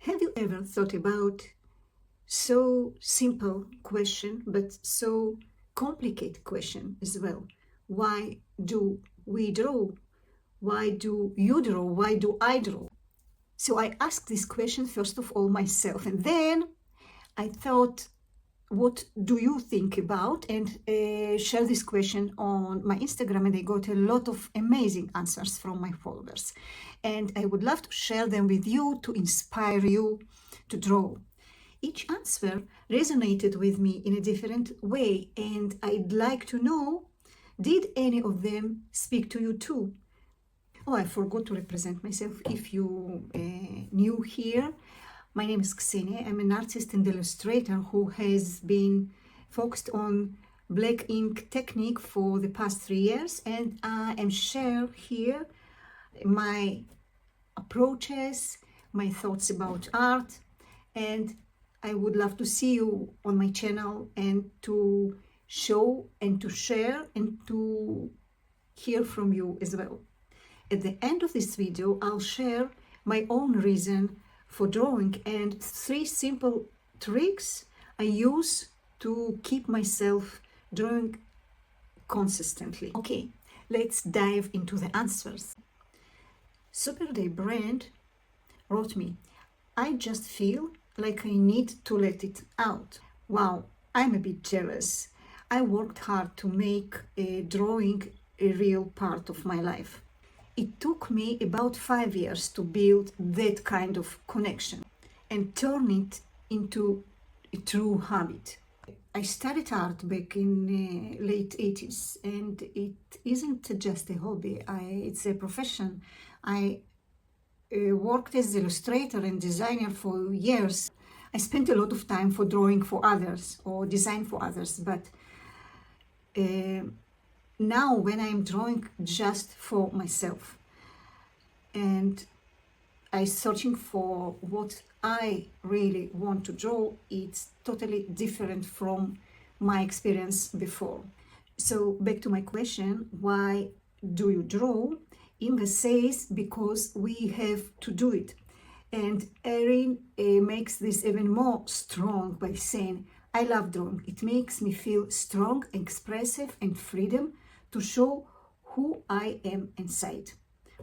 Have you ever thought about so simple question, but so complicated question as well? Why do we draw? Why do you draw? Why do I draw? So I asked this question first of all myself, and then I thought, what do you think about? And share this question on my Instagram, and I got a lot of amazing answers from my followers. And I would love to share them with you to inspire you to draw. Each answer resonated with me in a different way, and I'd like to know, did any of them speak to you too? Oh, I forgot to represent myself if you new here. My name is Ksenia. I'm an artist and illustrator who has been focused on black ink technique for the past 3 years, and I am share here my approaches, my thoughts about art, and I would love to see you on my channel and to show and to share and to hear from you as well. At the end of this video, I'll share my own reason for drawing and 3 simple tricks I use to keep myself drawing consistently. Okay, let's dive into the answers. Superday Brand wrote me, I just feel like I need to let it out. Wow, I'm a bit jealous. I worked hard to make drawing a real part of my life. It took me about 5 years to build that kind of connection and turn it into a true habit. I studied art back in late 80s, and it isn't just a hobby, it's a profession. I worked as illustrator and designer for years. I spent a lot of time for drawing for others or design for others, but now when I'm drawing just for myself and I'm searching for what I really want to draw, it's totally different from my experience before. So back to my question, why do you draw? Inga says, because we have to do it. And Erin makes this even more strong by saying, I love drawing. It makes me feel strong, expressive, and freedom to show who I am inside.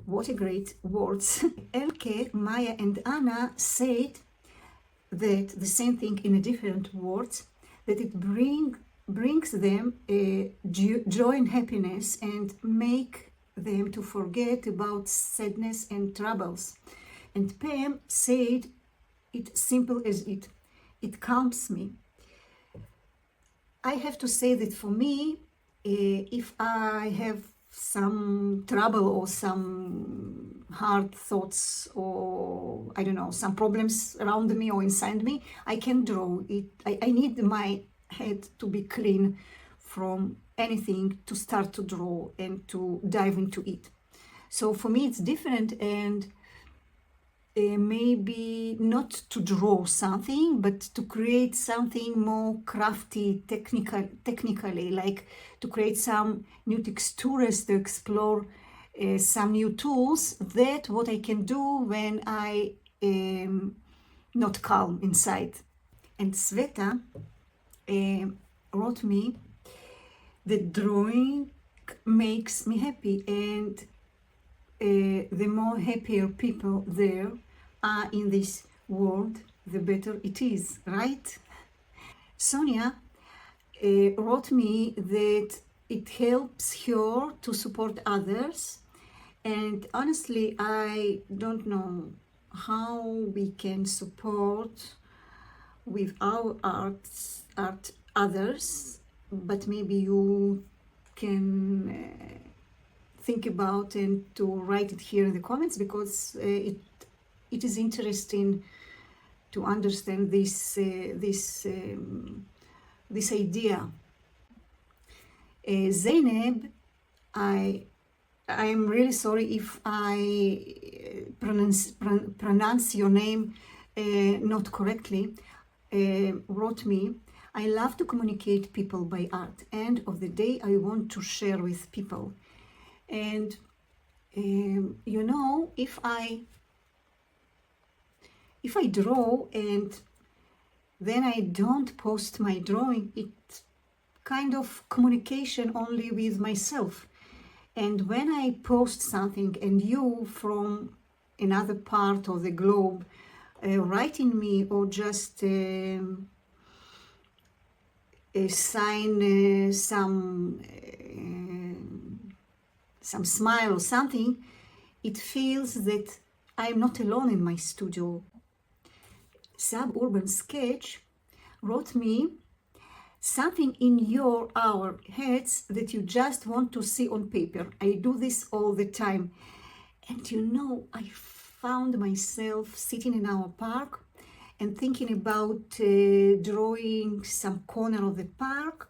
What a great words. Elke, Maya, and Anna said that the same thing in a different words, that it brings them joy and happiness and make them to forget about sadness and troubles. And Pam said, it's simple as it calms me. I have to say that for me, if I have some trouble or some hard thoughts or I don't know, some problems around me or inside me, I can draw it. I need my head to be clean from anything to start to draw and to dive into it. So for me it's different, and maybe not to draw something, but to create something more crafty, technically, like to create some new textures, to explore some new tools. That what I can do when I am not calm inside. And Sveta wrote me that drawing makes me happy, and the more happier people there are in this world, the better it is, right? Sonia wrote me that it helps her to support others, and honestly, I don't know how we can support with our art others, but maybe you can think about and to write it here in the comments, because it is interesting to understand this idea. Zeynep, I'm really sorry if I pronounce your name not correctly, wrote me, I love to communicate people by art. End of the day, I want to share with people. And you know, if I if I draw and then I don't post my drawing, it's kind of communication only with myself. And when I post something and you from another part of the globe writing me or just sign some smile or something, it feels that I'm not alone in my studio. Suburban Sketch wrote me something in our heads that you just want to see on paper. I do this all the time. And you know, I found myself sitting in our park and thinking about drawing some corner of the park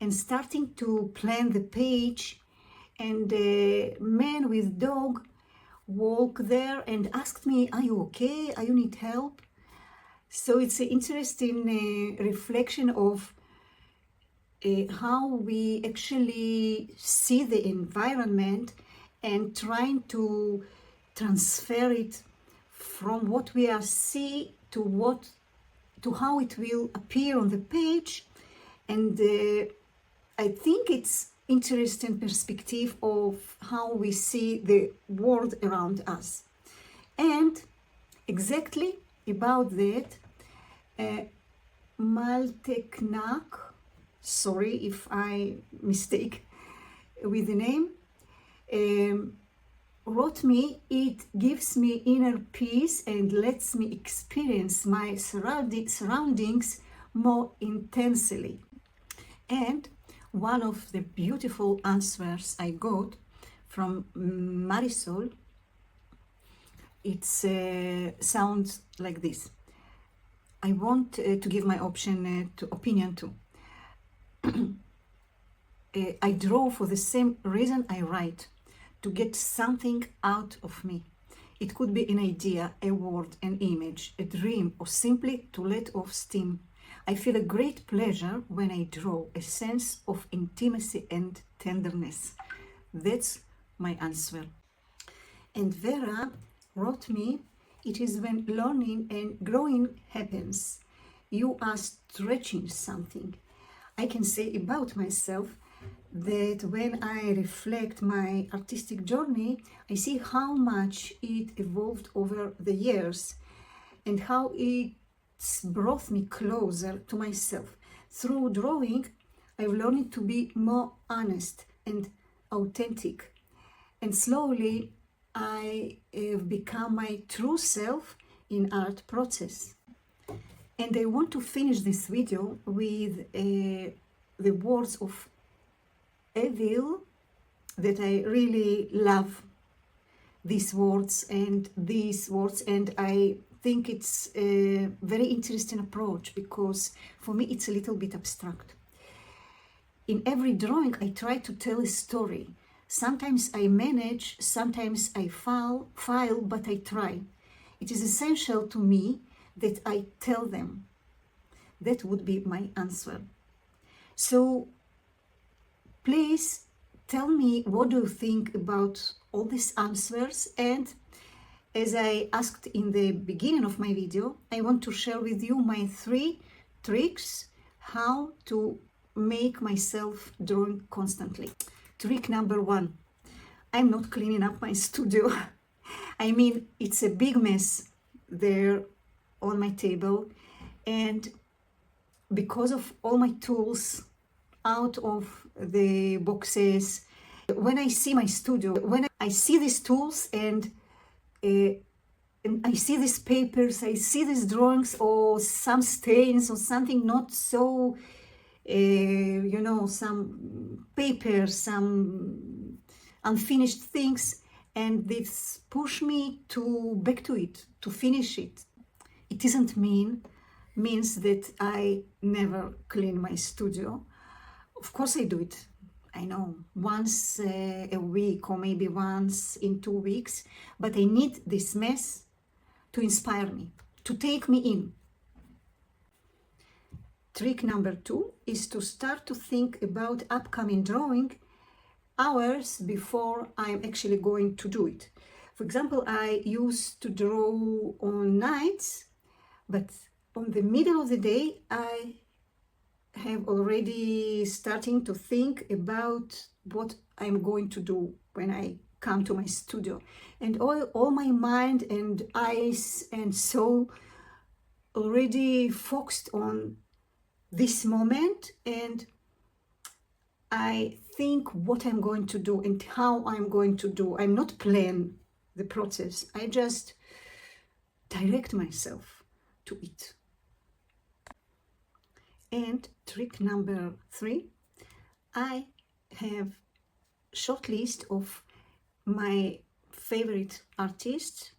and starting to plan the page. And a man with dog walked there and asked me, "Are you okay? Are you need help?" So it's an interesting reflection of how we actually see the environment and trying to transfer it from what we are see to how it will appear on the page. And I think it's interesting perspective of how we see the world around us. And exactly about that, Malteknak, sorry if I mistake with the name, wrote me, "It gives me inner peace and lets me experience my surroundings more intensely." And one of the beautiful answers I got from Marisol, it sounds like this. I want to give my opinion too. I draw for the same reason I write, to get something out of me. It could be an idea, a word, an image, a dream, or simply to let off steam. I feel a great pleasure when I draw, a sense of intimacy and tenderness. That's my answer. And Vera wrote me, "It is when learning and growing happens. You are stretching something." I can say about myself that when I reflect my artistic journey, I see how much it evolved over the years and how it's brought me closer to myself. Through drawing, I've learned to be more honest and authentic. And slowly, I have become my true self in art process. And I want to finish this video with the words of Evil, that I really love these words, and I think it's a very interesting approach because for me it's a little bit abstract. In every drawing I try to tell a story. Sometimes I manage, sometimes I fail, but I try. It is essential to me that I tell them. That would be my answer. So please tell me, what do you think about all these answers? And as I asked in the beginning of my video, I want to share with you my 3 tricks how to make myself drawing constantly. Trick number 1, I'm not cleaning up my studio. I mean, it's a big mess there on my table, and because of all my tools out of the boxes, when I see my studio, when I see these tools and I see these papers, I see these drawings or some stains or something not so, some papers, some unfinished things, and this push me back to it, to finish it. It doesn't means that I never clean my studio. Of course I do it, I know, once a week or maybe once in 2 weeks, but I need this mess to inspire me, to take me in. Trick number 2 is to start to think about upcoming drawing hours before I'm actually going to do it. For example, I used to draw on nights But on the middle of the day, I have already starting to think about what I'm going to do when I come to my studio, and all my mind and eyes and soul already focused on this moment, and I think what I'm going to do and how I'm going to do. I'm not plan the process. I just direct myself to it. And trick number 3, I have short list of my favorite artists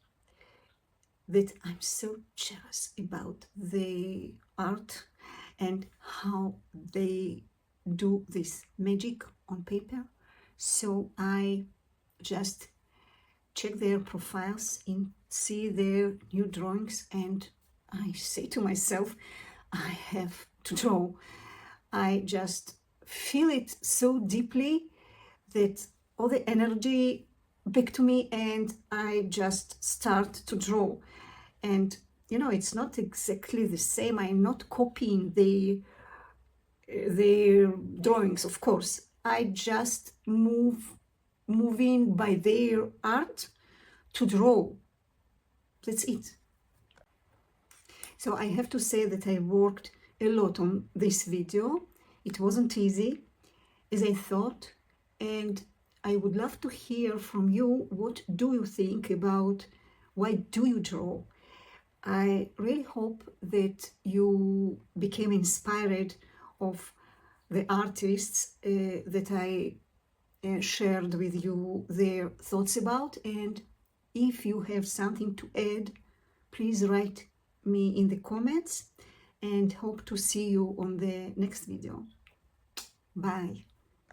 that I'm so jealous about the art and how they do this magic on paper. So I just check their profiles and see their new drawings, and I say to myself, I have to draw. I just feel it so deeply that all the energy back to me, and I just start to draw. And it's not exactly the same. I'm not copying their drawings, of course. I just moving by their art to draw. That's it. So I have to say that I worked a lot on this video. It wasn't easy as I thought, and I would love to hear from you. What do you think about why do you draw? I really hope that you became inspired of the artists that I shared with you their thoughts about. And if you have something to add, please write me in the comments, and hope to see you on the next video. Bye.